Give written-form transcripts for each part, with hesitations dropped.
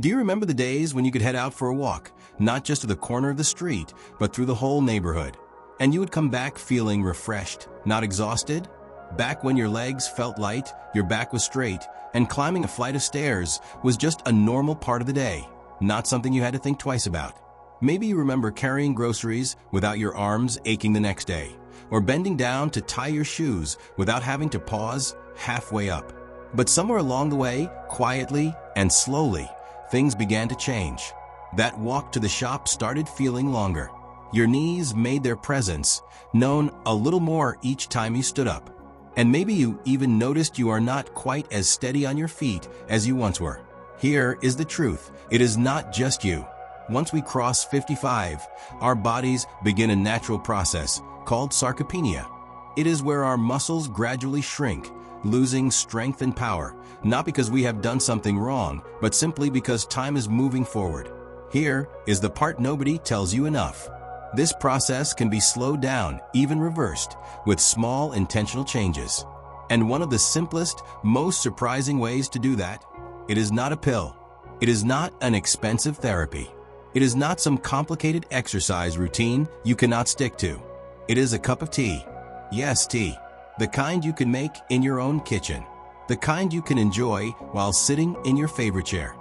Do you remember the days when you could head out for a walk, not just to the corner of the street, but through the whole neighborhood? And you would come back feeling refreshed, not exhausted? Back when your legs felt light, your back was straight, and climbing a flight of stairs was just a normal part of the day, not something you had to think twice about. Maybe you remember carrying groceries without your arms aching the next day, or bending down to tie your shoes without having to pause halfway up. But somewhere along the way, quietly and slowly, things began to change. That walk to the shop started feeling longer. Your knees made their presence known a little more each time you stood up. And maybe you even noticed you are not quite as steady on your feet as you once were. Here is the truth. It is not just you. Once we cross 55, our bodies begin a natural process called sarcopenia. It is where our muscles gradually shrink, losing strength and power, not because we have done something wrong, but simply because time is moving forward. Here is the part nobody tells you enough. This process can be slowed down, even reversed, with small intentional changes. And one of the simplest, most surprising ways to do that, it is not a pill. It is not an expensive therapy. It is not some complicated exercise routine you cannot stick to. It is a cup of tea. Yes, tea. The kind you can make in your own kitchen. The kind you can enjoy while sitting in your favorite chair.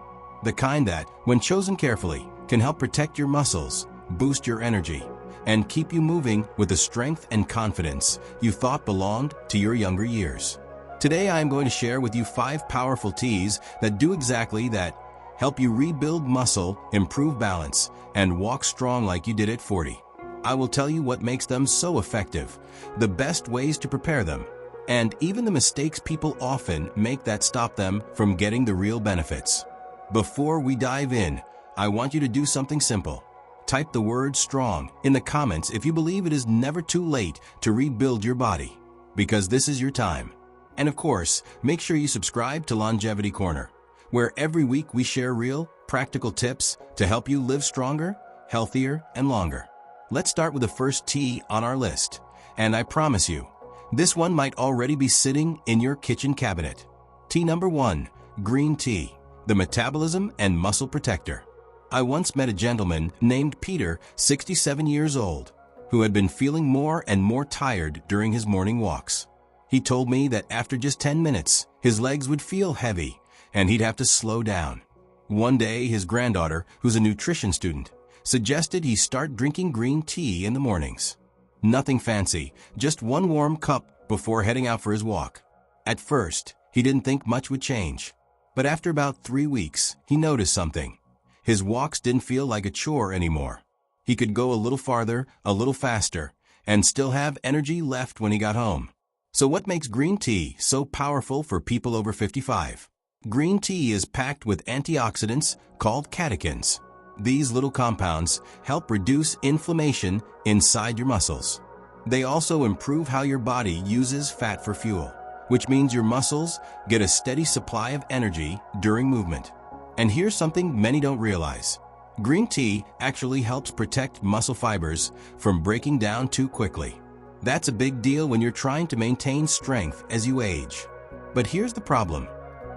The kind that, when chosen carefully, can help protect your muscles, boost your energy, and keep you moving with the strength and confidence you thought belonged to your younger years. Today I am going to share with you 5 powerful teas that do exactly that. Help you rebuild muscle, improve balance, and walk strong like you did at 40. I will tell you what makes them so effective, the best ways to prepare them, and even the mistakes people often make that stop them from getting the real benefits. Before we dive in, I want you to do something simple. Type the word STRONG in the comments if you believe it is never too late to rebuild your body, because this is your time. And of course, make sure you subscribe to Longevity Corner, where every week we share real, practical tips to help you live stronger, healthier, and longer. Let's start with the first tea on our list, and I promise you, this one might already be sitting in your kitchen cabinet. Tea number 1, green tea, the metabolism and muscle protector. I once met a gentleman named Peter, 67 years old, who had been feeling more and more tired during his morning walks. He told me that after just 10 minutes, his legs would feel heavy, and he'd have to slow down. One day, his granddaughter, who's a nutrition student, suggested he start drinking green tea in the mornings. Nothing fancy, just one warm cup before heading out for his walk. At first, he didn't think much would change. But after about 3 weeks, he noticed something. His walks didn't feel like a chore anymore. He could go a little farther, a little faster, and still have energy left when he got home. So what makes green tea so powerful for people over 55? Green tea is packed with antioxidants called catechins. These little compounds help reduce inflammation inside your muscles. They also improve how your body uses fat for fuel, which means your muscles get a steady supply of energy during movement. And here's something many don't realize. Green tea actually helps protect muscle fibers from breaking down too quickly. That's a big deal when you're trying to maintain strength as you age. But here's the problem.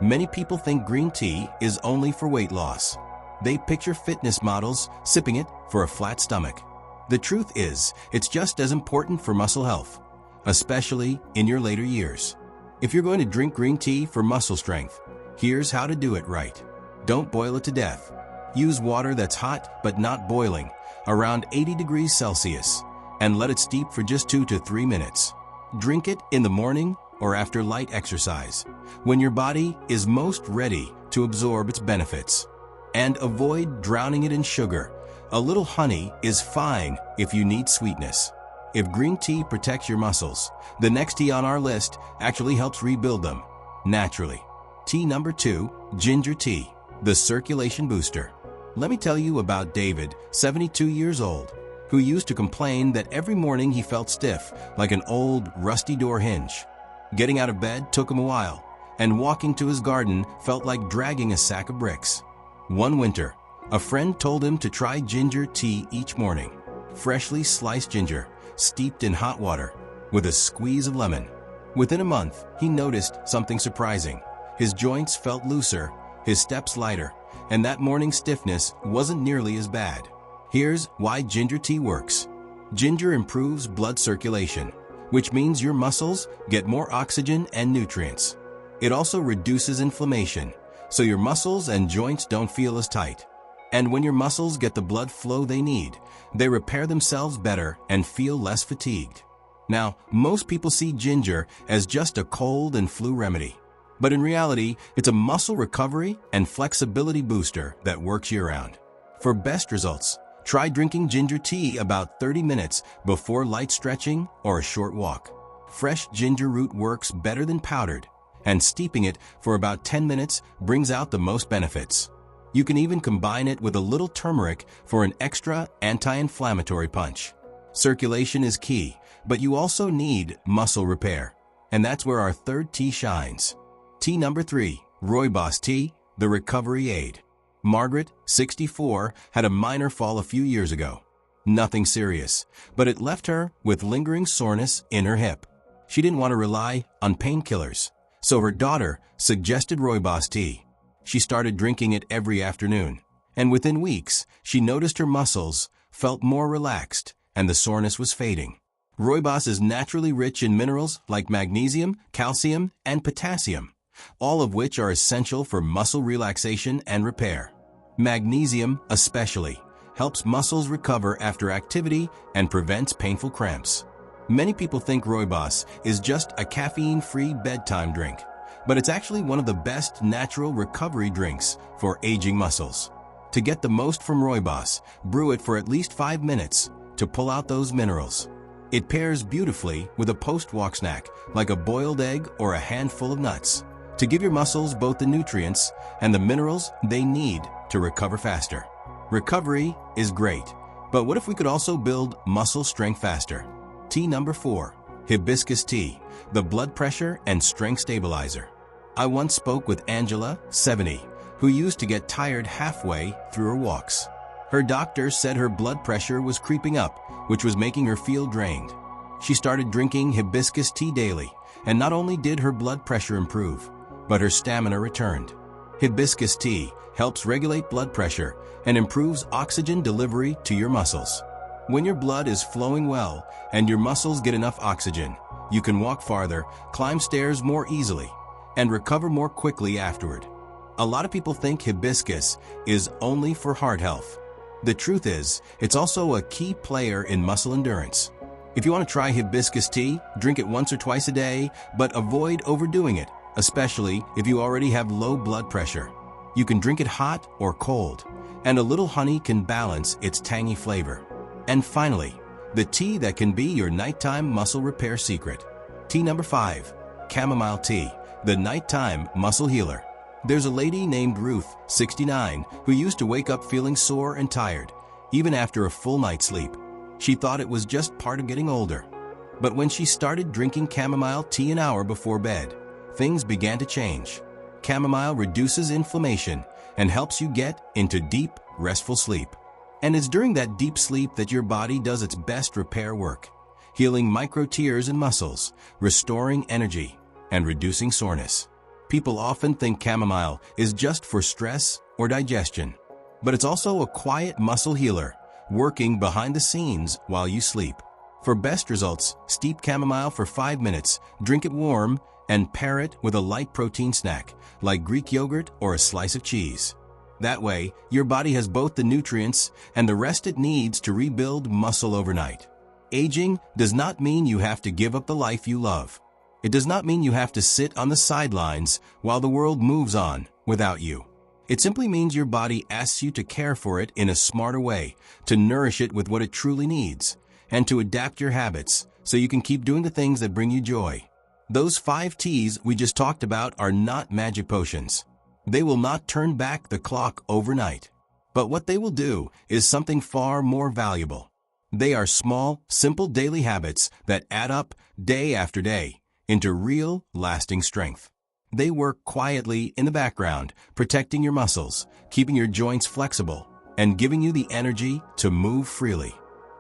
Many people think green tea is only for weight loss. They picture fitness models sipping it for a flat stomach. The truth is, it's just as important for muscle health, especially in your later years. If you're going to drink green tea for muscle strength, here's how to do it right. Don't boil it to death. Use water that's hot but not boiling, around 80 degrees Celsius, and let it steep for just 2 to 3 minutes. Drink it in the morning or after light exercise, when your body is most ready to absorb its benefits. And avoid drowning it in sugar. A little honey is fine if you need sweetness. If green tea protects your muscles, the next tea on our list actually helps rebuild them, naturally. Tea number 2, ginger tea, the circulation booster. Let me tell you about David, 72 years old, who used to complain that every morning he felt stiff, like an old, rusty door hinge. Getting out of bed took him a while, and walking to his garden felt like dragging a sack of bricks. One winter, a friend told him to try ginger tea each morning. Freshly sliced ginger, steeped in hot water, with a squeeze of lemon. Within a month, he noticed something surprising. His joints felt looser, his steps lighter, and that morning stiffness wasn't nearly as bad. Here's why ginger tea works. Ginger improves blood circulation, which means your muscles get more oxygen and nutrients. It also reduces inflammation, so your muscles and joints don't feel as tight. And when your muscles get the blood flow they need, they repair themselves better and feel less fatigued. Now, most people see ginger as just a cold and flu remedy. But in reality, it's a muscle recovery and flexibility booster that works year-round. For best results, try drinking ginger tea about 30 minutes before light stretching or a short walk. Fresh ginger root works better than powdered, and steeping it for about 10 minutes brings out the most benefits. You can even combine it with a little turmeric for an extra anti-inflammatory punch. Circulation is key, but you also need muscle repair. And that's where our third tea shines. Tea number 3, rooibos tea, the recovery aid. Margaret, 64, had a minor fall a few years ago. Nothing serious, but it left her with lingering soreness in her hip. She didn't want to rely on painkillers, so her daughter suggested rooibos tea. She started drinking it every afternoon, and within weeks, she noticed her muscles felt more relaxed and the soreness was fading. Rooibos is naturally rich in minerals like magnesium, calcium, and potassium, all of which are essential for muscle relaxation and repair. Magnesium, especially, helps muscles recover after activity and prevents painful cramps. Many people think rooibos is just a caffeine-free bedtime drink, but it's actually one of the best natural recovery drinks for aging muscles. To get the most from rooibos, brew it for at least 5 minutes to pull out those minerals. It pairs beautifully with a post-walk snack like a boiled egg or a handful of nuts to give your muscles both the nutrients and the minerals they need to recover faster. Recovery is great, but what if we could also build muscle strength faster? Tea number 4, hibiscus tea, the blood pressure and strength stabilizer. I once spoke with Angela, 70, who used to get tired halfway through her walks. Her doctor said her blood pressure was creeping up, which was making her feel drained. She started drinking hibiscus tea daily, and not only did her blood pressure improve, but her stamina returned. Hibiscus tea helps regulate blood pressure and improves oxygen delivery to your muscles. When your blood is flowing well and your muscles get enough oxygen, you can walk farther, climb stairs more easily, and recover more quickly afterward. A lot of people think hibiscus is only for heart health. The truth is, it's also a key player in muscle endurance. If you want to try hibiscus tea, drink it once or twice a day, but avoid overdoing it, especially if you already have low blood pressure. You can drink it hot or cold, and a little honey can balance its tangy flavor. And finally, the tea that can be your nighttime muscle repair secret. Tea number 5, chamomile tea, the nighttime muscle healer. There's a lady named Ruth, 69, who used to wake up feeling sore and tired, even after a full night's sleep. She thought it was just part of getting older. But when she started drinking chamomile tea an hour before bed, things began to change. Chamomile reduces inflammation and helps you get into deep, restful sleep. And it's during that deep sleep that your body does its best repair work, healing micro tears in muscles, restoring energy, and reducing soreness. People often think chamomile is just for stress or digestion, but it's also a quiet muscle healer, working behind the scenes while you sleep. For best results, steep chamomile for 5 minutes, drink it warm, and pair it with a light protein snack, like Greek yogurt or a slice of cheese. That way, your body has both the nutrients and the rest it needs to rebuild muscle overnight. Aging does not mean you have to give up the life you love. It does not mean you have to sit on the sidelines while the world moves on without you. It simply means your body asks you to care for it in a smarter way, to nourish it with what it truly needs, and to adapt your habits so you can keep doing the things that bring you joy. Those 5 teas we just talked about are not magic potions. They will not turn back the clock overnight. But what they will do is something far more valuable. They are small, simple daily habits that add up day after day into real, lasting strength. They work quietly in the background, protecting your muscles, keeping your joints flexible, and giving you the energy to move freely.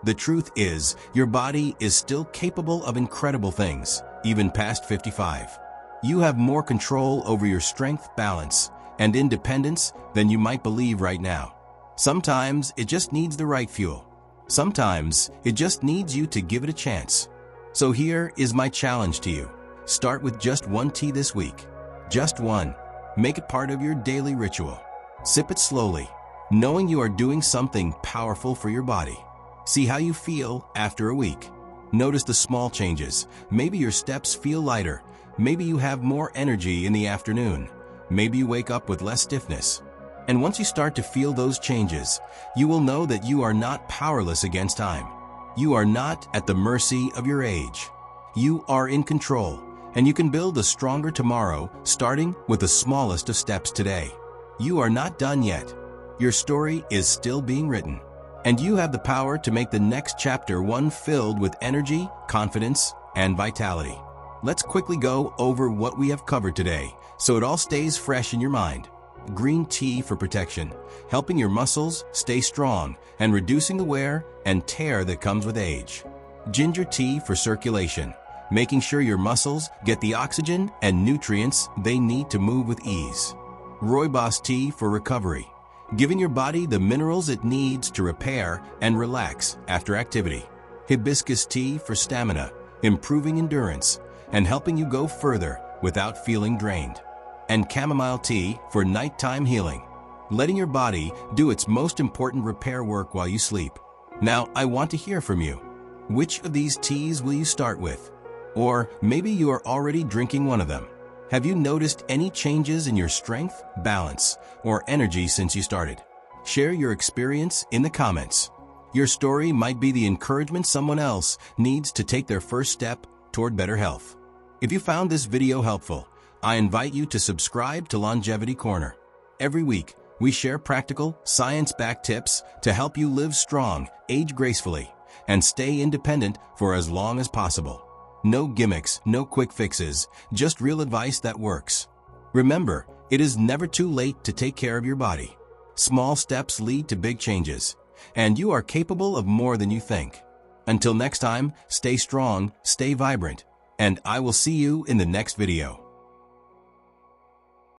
The truth is, your body is still capable of incredible things, even past 55. You have more control over your strength, balance, and independence than you might believe right now. Sometimes it just needs the right fuel. Sometimes it just needs you to give it a chance. So here is my challenge to you. Start with just one tea this week. Just one. Make it part of your daily ritual. Sip it slowly, knowing you are doing something powerful for your body. See how you feel after a week. Notice the small changes. Maybe your steps feel lighter. Maybe you have more energy in the afternoon. Maybe you wake up with less stiffness. And once you start to feel those changes, you will know that you are not powerless against time. You are not at the mercy of your age. You are in control, and you can build a stronger tomorrow, starting with the smallest of steps today. You are not done yet. Your story is still being written, and you have the power to make the next chapter one filled with energy, confidence, and vitality. Let's quickly go over what we have covered today, so it all stays fresh in your mind. Green tea for protection, helping your muscles stay strong and reducing the wear and tear that comes with age. Ginger tea for circulation, making sure your muscles get the oxygen and nutrients they need to move with ease. Rooibos tea for recovery, giving your body the minerals it needs to repair and relax after activity. Hibiscus tea for stamina, improving endurance and helping you go further without feeling drained. And chamomile tea for nighttime healing, letting your body do its most important repair work while you sleep. Now, I want to hear from you. Which of these teas will you start with? Or maybe you are already drinking one of them. Have you noticed any changes in your strength, balance, or energy since you started? Share your experience in the comments. Your story might be the encouragement someone else needs to take their first step toward better health. If you found this video helpful, I invite you to subscribe to Longevity Corner. Every week, we share practical, science-backed tips to help you live strong, age gracefully, and stay independent for as long as possible. No gimmicks, no quick fixes, just real advice that works. Remember, it is never too late to take care of your body. Small steps lead to big changes, and you are capable of more than you think. Until next time, stay strong, stay vibrant, and I will see you in the next video.